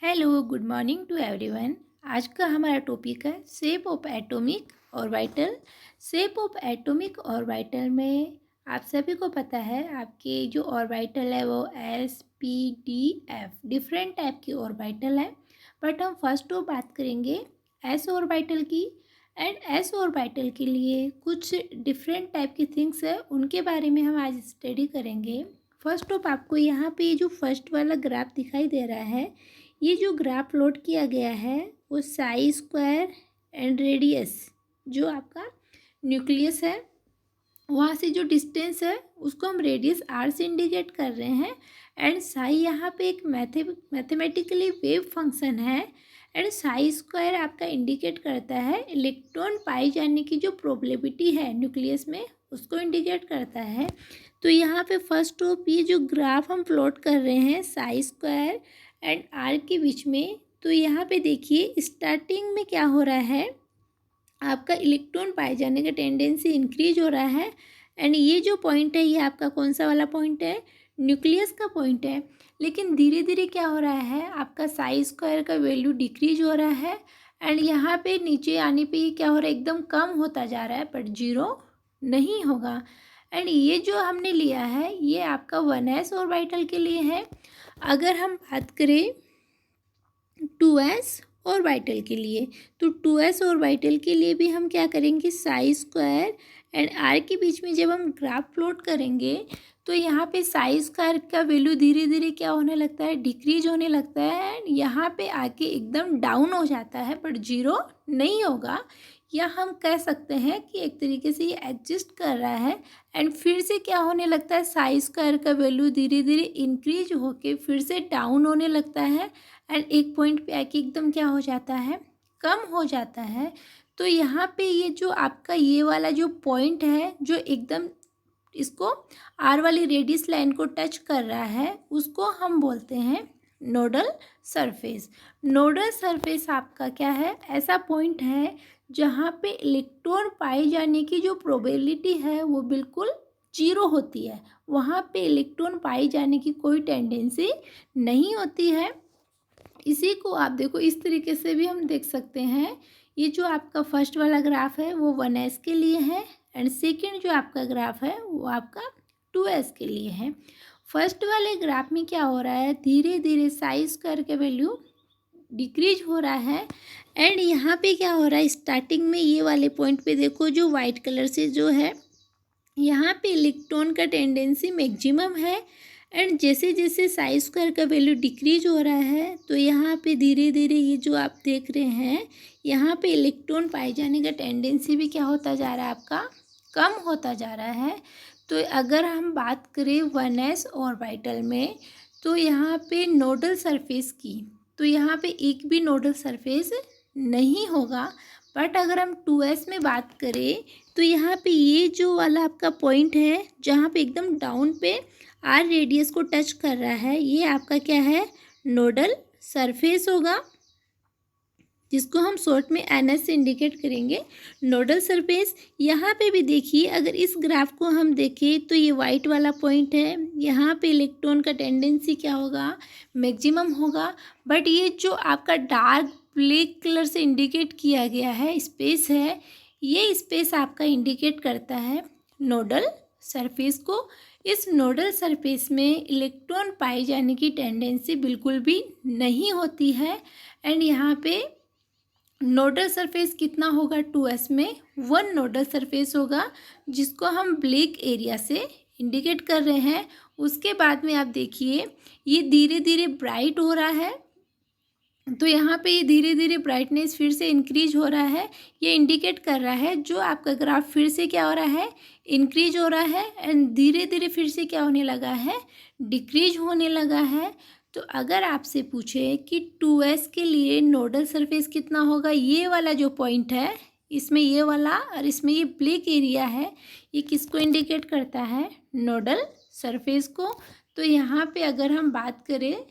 Hello good morning to everyone. आज का हमारा टॉपिक है shape of atomic orbital. Shape of atomic orbital में आप सभी को पता है आपके जो ऑर्बिटल है वो S P D F different type की ऑर्बिटल है। बट हम फर्स्ट तो बात करेंगे एस ऑर्बिटल की। एंड एस ऑर्बिटल के लिए कुछ डिफरेंट टाइप की थिंग्स है, उनके बारे में हम आज स्टडी करेंगे। फर्स्ट ऑफ आपको यहाँ पे जो फर्स्ट वाला ग्राफ दिखाई दे रहा है, ये जो ग्राफ प्लॉट किया गया है वो साई स्क्वायर एंड रेडियस जो आपका न्यूक्लियस है वहाँ से जो डिस्टेंस है उसको हम रेडियस आर से इंडिकेट कर रहे हैं। एंड साई यहाँ पे एक मैथमेटिकली वेव फंक्शन है। एंड साई स्क्वायर आपका इंडिकेट करता है इलेक्ट्रॉन पाए जाने की जो प्रोबेबिलिटी है न्यूक्लियस में, उसको इंडिकेट करता है। तो यहाँ पे फर्स्ट ऑफ ये जो ग्राफ हम प्लॉट कर रहे हैं साई स्क्वायर एंड आर के बीच में, तो यहाँ पे देखिए स्टार्टिंग में क्या हो रहा है, आपका इलेक्ट्रॉन पाए जाने का टेंडेंसी इंक्रीज हो रहा है। एंड ये जो पॉइंट है ये आपका कौन सा वाला पॉइंट है, न्यूक्लियस का पॉइंट है। लेकिन धीरे धीरे क्या हो रहा है, आपका साई स्क्वायर का वैल्यू डिक्रीज हो रहा है। एंड यहाँ पे नीचे आने पे ये क्या हो रहा है, एकदम कम होता जा रहा है, बट जीरो नहीं होगा। एंड ये जो हमने लिया है ये आपका 1s ऑर्बिटल के लिए है। अगर हम बात करें 2s ऑर्बिटल के लिए, तो 2s ऑर्बिटल के लिए भी हम क्या करेंगे, साई स्क्वायर एंड आर के बीच में जब हम ग्राफ प्लॉट करेंगे तो यहाँ पे साई स्क्वायर का वैल्यू धीरे धीरे क्या होने लगता है, डिक्रीज होने लगता है। एंड यहाँ पे आके एकदम डाउन हो जाता है, बट जीरो नहीं होगा। या हम कह सकते हैं कि एक तरीके से ये एडजस्ट कर रहा है। एंड फिर से क्या होने लगता है, साई स्क्वायर का वैल्यू धीरे धीरे इंक्रीज होके फिर से डाउन होने लगता है। एंड एक पॉइंट पे आके एकदम क्या हो जाता है, कम हो जाता है। तो यहाँ पे ये जो आपका ये वाला जो पॉइंट है जो एकदम इसको आर वाली रेडियस लाइन को टच कर रहा है, उसको हम बोलते हैं नोडल सरफेस। नोडल सरफेस आपका क्या है, ऐसा पॉइंट है जहाँ पे इलेक्ट्रॉन पाए जाने की जो प्रोबेबिलिटी है वो बिल्कुल जीरो होती है। वहाँ पे इलेक्ट्रॉन पाए जाने की कोई टेंडेंसी नहीं होती है। इसी को आप देखो इस तरीके से भी हम देख सकते हैं। ये जो आपका फर्स्ट वाला ग्राफ है वो 1s के लिए है। एंड सेकंड जो आपका ग्राफ है वो आपका 2s के लिए है। फर्स्ट वाले ग्राफ में क्या हो रहा है, धीरे धीरे साई स्क्वायर का वैल्यू डिक्रीज हो रहा है। एंड यहाँ पे क्या हो रहा है, स्टार्टिंग में ये वाले पॉइंट पे देखो जो वाइट कलर से जो है यहाँ पे इलेक्ट्रॉन का टेंडेंसी मैक्सिमम है। एंड जैसे जैसे साई स्क्वायर का वैल्यू डिक्रीज हो रहा है तो यहाँ पे धीरे धीरे ये जो आप देख रहे हैं यहाँ पे इलेक्ट्रॉन पाए जाने का टेंडेंसी भी क्या होता जा रहा है, आपका कम होता जा रहा है। तो अगर हम बात करें 1s ऑर्बिटल में, तो यहाँ पे नोडल सरफेस की, तो यहाँ पे एक भी नोडल सरफेस नहीं होगा। बट अगर हम 2s में बात करें तो यहाँ पे ये जो वाला आपका पॉइंट है जहाँ पे एकदम डाउन पे आर रेडियस को टच कर रहा है, ये आपका क्या है, नोडल सरफेस होगा, जिसको हम शॉर्ट में NS से इंडिकेट करेंगे, नोडल सरफेस। यहाँ पे भी देखिए अगर इस ग्राफ को हम देखें तो ये वाइट वाला पॉइंट है, यहाँ पे इलेक्ट्रॉन का टेंडेंसी क्या होगा, मैक्सिमम होगा। बट ये जो आपका डार्क ब्लैक कलर से इंडिकेट किया गया है स्पेस है, ये स्पेस आपका इंडिकेट करता है नोडल सरफेस को। इस नोडल सरफेस में इलेक्ट्रॉन पाए जाने की टेंडेंसी बिल्कुल भी नहीं होती है। एंड यहाँ पे नोडल सरफेस कितना होगा, 2s में 1 नोडल सरफेस होगा, जिसको हम ब्लैक एरिया से इंडिकेट कर रहे हैं। उसके बाद में आप देखिए ये धीरे धीरे ब्राइट हो रहा है, तो यहाँ पे ये धीरे धीरे ब्राइटनेस फिर से इंक्रीज हो रहा है। ये इंडिकेट कर रहा है जो आपका ग्राफ फिर से क्या हो रहा है, इंक्रीज हो रहा है। एंड धीरे धीरे फिर से क्या होने लगा है, डिक्रीज होने लगा है। तो अगर आपसे पूछे कि 2s के लिए नोडल सरफेस कितना होगा, ये वाला जो पॉइंट है इसमें ये वाला और इसमें ये ब्लैक एरिया है, ये किसको इंडिकेट करता है, नोडल सरफेस को। तो यहाँ पे अगर हम बात करें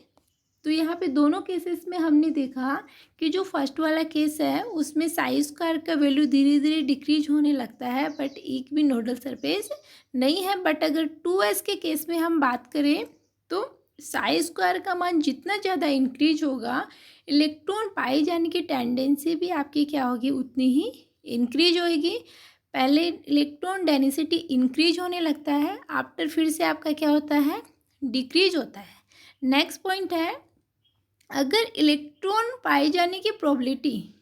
तो यहाँ पे दोनों केसेस में हमने देखा कि जो फर्स्ट वाला केस है उसमें साई स्क्वायर का वैल्यू धीरे धीरे डिक्रीज होने लगता है, बट एक भी नोडल सरफेस नहीं है। बट अगर 2s के केस में हम बात करें तो साई स्क्वायर का मान जितना ज़्यादा इंक्रीज होगा, इलेक्ट्रॉन पाए जाने की टेंडेंसी भी आपकी क्या होगी, उतनी ही इंक्रीज होगी। पहले इलेक्ट्रॉन डेंसिटी इंक्रीज होने लगता है, आफ्टर फिर से आपका क्या होता है, डिक्रीज होता है। नेक्स्ट पॉइंट है, अगर इलेक्ट्रॉन पाए जाने की प्रोबेबिलिटी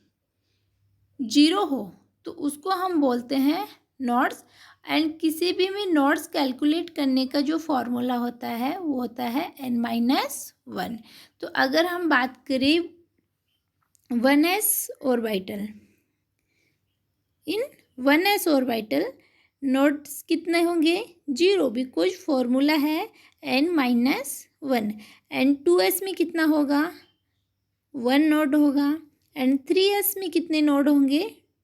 0 हो तो उसको हम बोलते हैं नॉट्स। एंड किसी भी नॉट्स कैलकुलेट करने का जो फॉर्मूला होता है वो होता है n-1। तो अगर हम बात करें 1s ऑर्बिटल, इन 1s ऑर्बिटल नोड्स कितने होंगे, 0, बिकॉज फॉर्मूला है n-1। एंड 2s में कितना होगा, 1 नोड होगा। एंड 3s में कितने नोड होंगे,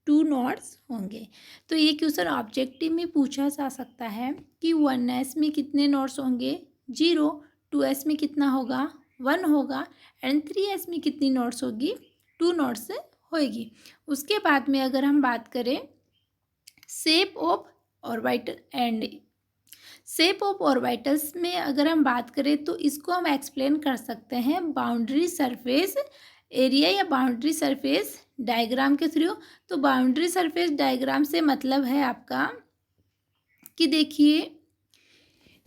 2 नोड्स होंगे। तो ये क्वेश्चन ऑब्जेक्टिव में पूछा जा सकता है कि 1s में कितने नोड्स होंगे, 0, 2s में कितना होगा, 1 होगा, एंड 3s में कितनी नोड्स होगी, 2 नोड्स होगी। उसके बाद में अगर हम बात करें shape of orbital and shape of orbitals में अगर हम बात करें तो इसको हम एक्सप्लेन कर सकते हैं बाउंड्री सरफेस एरिया या बाउंड्री सरफेस डायग्राम के थ्रू। तो बाउंड्री सरफेस डायग्राम से मतलब है आपका कि देखिए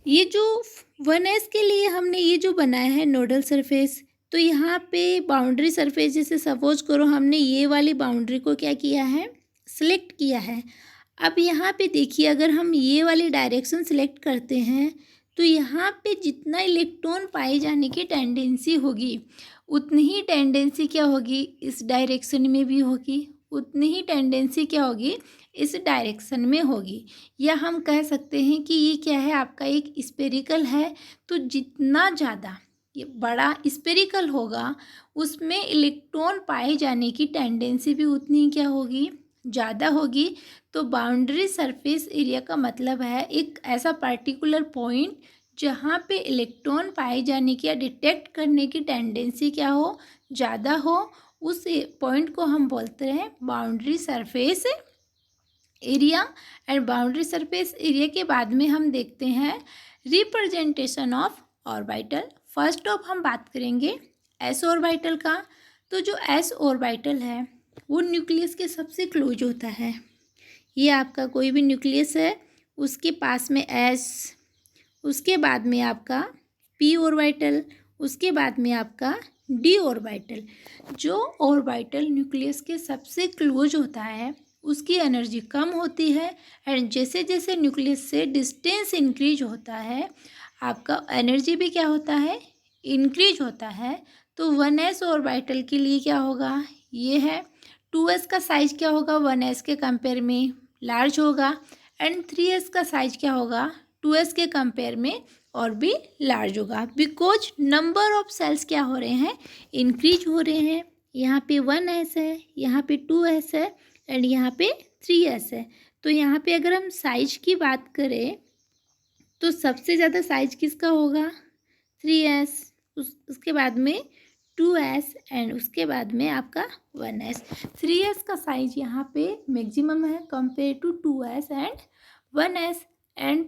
ये जो 1s के लिए हमने ये जो बनाया है नोडल सरफेस, तो यहाँ पे बाउंड्री सरफेस जैसे सपोज करो हमने ये वाली बाउंड्री को क्या किया है, सिलेक्ट किया है। अब यहाँ पे देखिए अगर हम ये वाली डायरेक्शन सिलेक्ट करते हैं तो यहाँ पे जितना इलेक्ट्रॉन पाए जाने की टेंडेंसी होगी उतनी ही टेंडेंसी क्या होगी, इस डायरेक्शन में भी होगी, उतनी ही टेंडेंसी क्या होगी, इस डायरेक्शन में होगी। या हम कह सकते हैं कि ये क्या है, आपका एक स्फेरिकल है, तो जितना ज़्यादा ये बड़ा स्फेरिकल होगा उसमें इलेक्ट्रॉन पाए जाने की टेंडेंसी भी उतनी क्या होगी, ज़्यादा होगी। तो बाउंड्री सरफेस एरिया का मतलब है एक ऐसा पर्टिकुलर पॉइंट जहाँ पे इलेक्ट्रॉन पाए जाने की या डिटेक्ट करने की टेंडेंसी क्या हो, ज़्यादा हो, उस पॉइंट को हम बोलते हैं boundary surface area. And boundary surface area के बाद में हम देखते हैं representation of orbital. First of हम बात करेंगे एस ऑर्बिटल का। तो जो एस ऑर्बिटल है वो न्यूक्लियस के सबसे क्लोज होता है। ये आपका कोई भी न्यूक्लियस है उसके पास में एस, उसके बाद में आपका पी ऑर्बिटल, उसके बाद में आपका डी ऑर्बिटल। जो ऑर्बिटल न्यूक्लियस के सबसे क्लोज होता है उसकी एनर्जी कम होती है। एंड जैसे जैसे न्यूक्लियस से डिस्टेंस इंक्रीज होता है आपका एनर्जी भी क्या होता है, इंक्रीज होता है। तो 1s ऑर्बिटल के लिए क्या होगा, ये है। 2s का साइज क्या होगा, 1s के कंपेयर में लार्ज होगा। एंड 3s का साइज क्या होगा, 2s के कंपेयर में और भी लार्ज होगा, बिकॉज नंबर ऑफ सेल्स क्या हो रहे हैं, इंक्रीज हो रहे हैं। यहाँ पे 1s है, यहाँ पे 2s है, एंड यहाँ पे 3s है। तो यहाँ पे अगर हम साइज की बात करें तो सबसे ज़्यादा साइज किसका होगा, 3s, उसके बाद में 2s, एंड उसके बाद में आपका 1s। 3s का साइज यहाँ पे मैक्सिमम है compare to 2s and 1s। And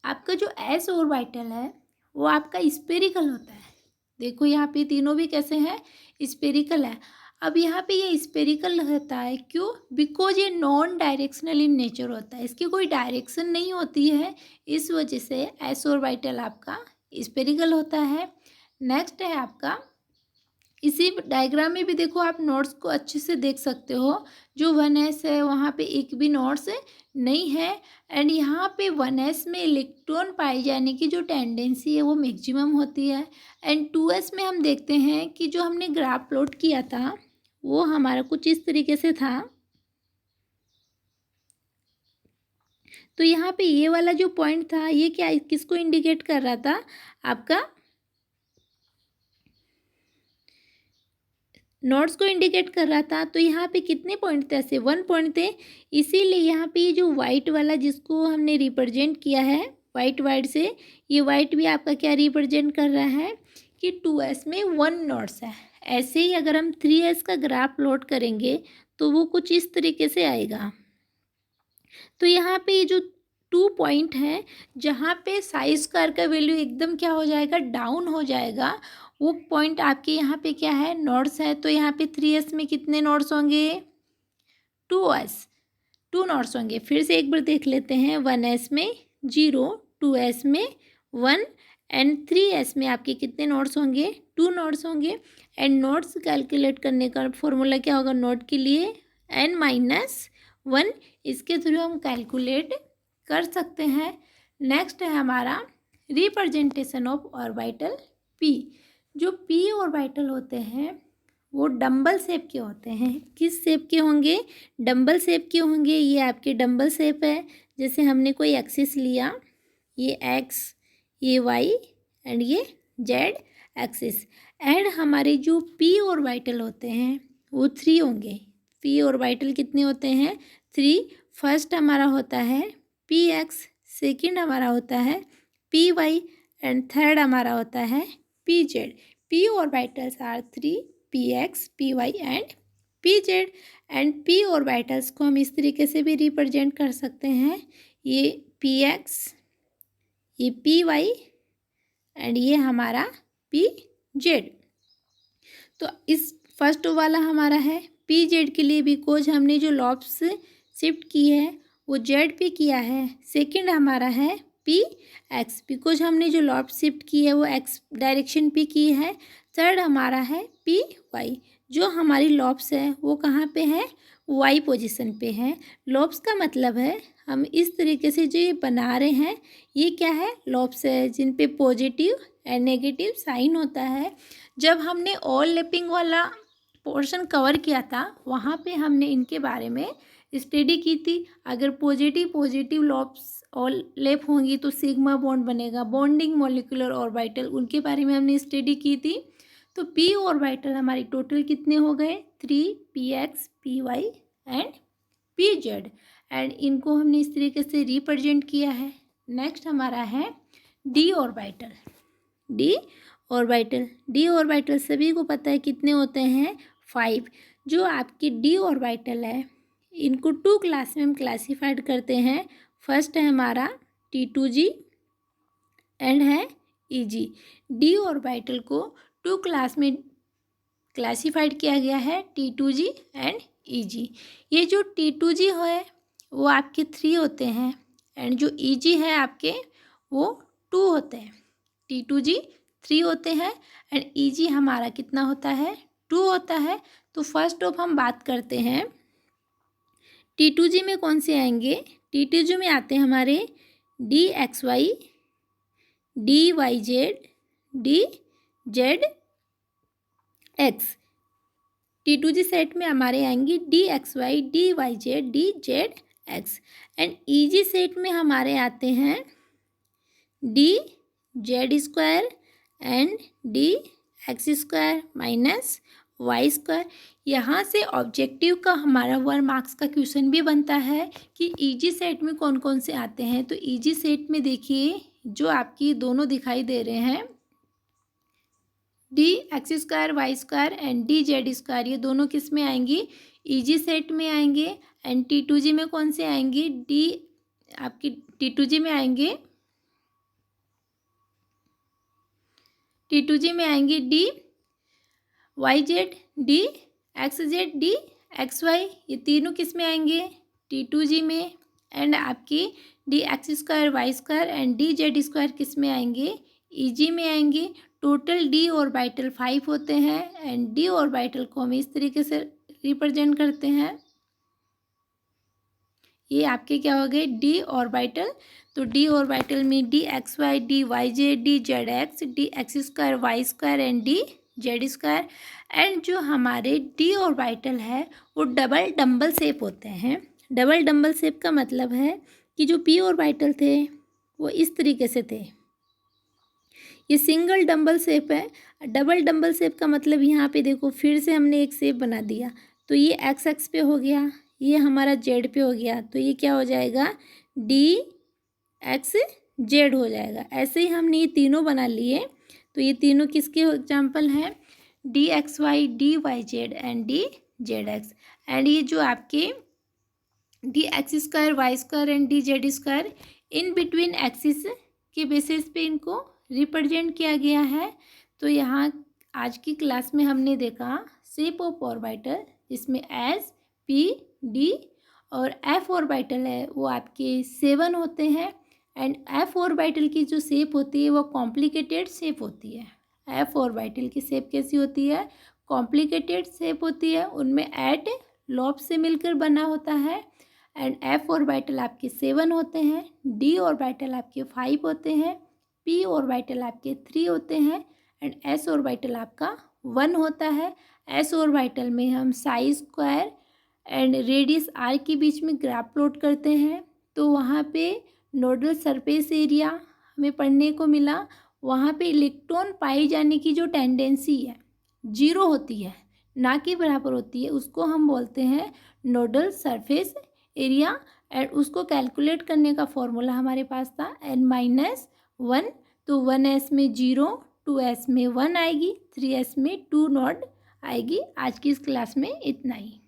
आपका जो एस ऑर्बिटल है वो आपका स्फेरिकल होता है। देखो यहाँ पे तीनों भी कैसे हैं, स्फेरिकल है। अब यहाँ पे ये स्फेरिकल रहता है क्यों, बिकॉज ये नॉन डायरेक्शनल इन नेचर होता है, इसकी कोई डायरेक्शन नहीं होती है, इस वजह से एस ऑर्बिटल आपका स्फेरिकल होता है। नेक्स्ट है आपका, इसी डायग्राम में भी देखो आप नोट्स को अच्छे से देख सकते हो। जो 1s है वहाँ पे एक भी नोट्स नहीं है। एंड यहाँ पे 1s में इलेक्ट्रॉन पाए जाने की जो टेंडेंसी है वो मैक्सिमम होती है। एंड 2s में हम देखते हैं कि जो हमने ग्राफ प्लॉट किया था वो हमारा कुछ इस तरीके से था। तो यहाँ पे ये वाला जो पॉइंट था ये क्या किसको इंडिकेट कर रहा था, आपका नोड्स को इंडिकेट कर रहा था। तो यहाँ पे कितने पॉइंट थे, ऐसे 1 पॉइंट थे। इसीलिए यहाँ पे ये जो वाइट वाला जिसको हमने रिप्रेजेंट किया है वाइट से, ये वाइट भी आपका क्या रिप्रेजेंट कर रहा है कि 2s में 1 नोड्स है। ऐसे ही अगर हम 3s का ग्राफ प्लॉट करेंगे तो वो कुछ इस तरीके से आएगा। तो यहाँ पे ये जो टू पॉइंट हैं जहाँ पे साई स्क्वायर का वैल्यू एकदम क्या हो जाएगा, डाउन हो जाएगा। वो पॉइंट आपके यहाँ पे क्या है, नोड्स है। तो यहाँ पे 3s में कितने नोड्स होंगे, 2s, 2 नोड्स होंगे। फिर से एक बार देख लेते हैं, 1s में 0, 2s में 1 एंड 3s में आपके कितने नोड्स होंगे, 2 नोड्स होंगे। एंड नोड्स कैलकुलेट करने का फॉर्मूला क्या होगा नोड के लिए, n-1। इसके थ्रू हम कैलकुलेट कर सकते हैं। नेक्स्ट है हमारा रिप्रेजेंटेशन ऑफ ऑर्बिटल p। जो p ऑर्बिटल होते हैं वो डंबल शेप के होते हैं। किस शेप के होंगे, डंबल शेप के होंगे। ये आपके डंबल शेप है। जैसे हमने कोई एक्सिस लिया, ये x, ये y एंड ये z एक्सिस। एंड हमारे जो p ऑर्बिटल होते हैं वो 3 होंगे। p ऑर्बिटल कितने होते हैं, 3। फर्स्ट हमारा होता है px, सेकंड हमारा होता है py एंड थर्ड हमारा होता है pz। p orbitals are 3, px, py and pz। And p orbitals को हम इस तरीके से भी रिप्रेजेंट कर सकते हैं, ये px, ये py एंड ये हमारा pz। तो इस फर्स्ट वाला हमारा है pz के लिए, बिकॉज हमने जो लॉब्स शिफ्ट की है वो z पे किया है। सेकंड हमारा है px, बिकॉज हमने जो लॉब शिफ्ट की है वो x डायरेक्शन पे की है। थर्ड हमारा है py, जो हमारी लॉब्स है वो कहाँ पे है, y पोजीशन पे है। लॉब्स का मतलब है हम इस तरीके से जो ये बना रहे हैं ये क्या है, लॉब्स है, जिन पे पॉजिटिव एंड नेगेटिव साइन होता है। जब हमने ओवरलैपिंग वाला पोर्शन कवर किया था वहाँ पे हमने इनके बारे में स्टडी की थी। अगर पॉजिटिव लॉब्स ओवरलैप होंगी तो सिग्मा बॉन्ड बनेगा, बॉन्डिंग मॉलिक्यूलर ऑर्बिटल, उनके बारे में हमने स्टडी की थी। तो p ऑर्बिटल हमारी टोटल कितने हो गए, 3, px, py and pz। And इनको हमने इस तरीके से रिप्रेजेंट किया है। नेक्स्ट हमारा है d ऑर्बिटल। d ऑर्बिटल सभी को पता है कितने होते हैं, 5। जो आपकी d ऑर्बिटल है इनको 2 क्लास में हम क्लासीफाइड करते हैं। फर्स्ट है हमारा T2g एंड है Eg। d ऑर्बिटल को 2 क्लास में क्लासीफाइड किया गया है, T2g एंड Eg। ये जो T2g है वो आपके 3 होते हैं एंड जो Eg है आपके वो 2 होते हैं। T2g 3 होते हैं एंड Eg हमारा कितना होता है, 2 होता है। तो फर्स्ट ऑफ हम बात करते हैं T2g में कौन से आएंगे, T2g में आते हैं हमारे dxy, dyz, dzx। T2g set में हमारे आएंगे dxy, dyz, dzx। And Eg set में हमारे आते हैं dz² and dx² minus y²। यहाँ से ऑब्जेक्टिव का हमारा 1 मार्क्स का क्वेश्चन भी बनता है कि Eg सेट में कौन कौन से आते हैं। तो Eg सेट में देखिए जो आपकी दोनों दिखाई दे रहे हैं, dx² y² एंड dz², ये दोनों किस में आएंगी, Eg सेट में आएंगे। एंड T2g में कौन से आएंगे, आपकी T2g में आएंगे, T2g में आएंगे dyz, dxz, dxy, ये तीनों किस में आएंगे, T2g में। एंड आपकी dx² y² एंड dz² किस में आएंगे, Eg में आएंगे। टोटल d ऑर्बिटल 5 होते हैं एंड d ऑर्बिटल को हम इस तरीके से रिप्रेजेंट करते हैं। ये आपके क्या हो गए, d ऑर्बिटल। तो d ऑर्बिटल में dxy, dyz, dzx, dx² y² and dz²। And जो हमारे d ऑर्बिटल है वो डबल डंबल शेप होते हैं। डबल डंबल शेप का मतलब है कि जो p ऑर्बिटल थे वो इस तरीके से थे, ये सिंगल डंबल शेप है। डबल डंबल शेप का मतलब यहाँ पे देखो फिर से हमने एक शेप बना दिया। तो ये एक्स एक्स पे हो गया, ये हमारा जेड पे हो गया, तो ये क्या हो जाएगा, dxz हो जाएगा। ऐसे ही हमने ये तीनों बना लिए। तो ये तीनों किसके एग्जाम्पल हैं, dxy, dyz and dzx। And ये जो आपके dx² y² and dz², in between axis के बेसिस पे इनको रिप्रेजेंट किया गया है। तो यहाँ आज की क्लास में हमने देखा शेप ऑफ ऑर्बिटल, जिसमें एस, पी, डी और एफ ऑर्बिटल है वो आपके 7 होते हैं। एंड एफ ऑर्बिटल की जो शेप होती है वो कॉम्प्लिकेटेड शेप होती है। एफ ऑर्बिटल की शेप कैसी होती है? कॉम्प्लिकेटेड शेप होती है, उनमें एट लॉब से मिलकर बना होता है। एंड एफ ऑर्बिटल आपके 7 होते हैं, डी ऑर्बिटल आपके 5 होते हैं, पी ऑर्बिटल आपके 3 होते हैं एंड एस ऑर्बिटल आपका 1 होता है। एस ऑर्बिटल में हम psi square and radius r के बीच में ग्राफ प्लॉट करते हैं। तो वहाँ पे नोडल सरफेस एरिया हमें पढ़ने को मिला, वहाँ पे इलेक्ट्रॉन पाए जाने की जो टेंडेंसी है 0 होती है, ना कि बराबर होती है, उसको हम बोलते हैं नोडल सरफेस एरिया। एंड उसको कैलकुलेट करने का फॉर्मूला हमारे पास था n-1। तो 1s में 0, 2s में 1 आएगी, 3s में 2 नॉट आएगी। आज की इस क्लास में इतना ही।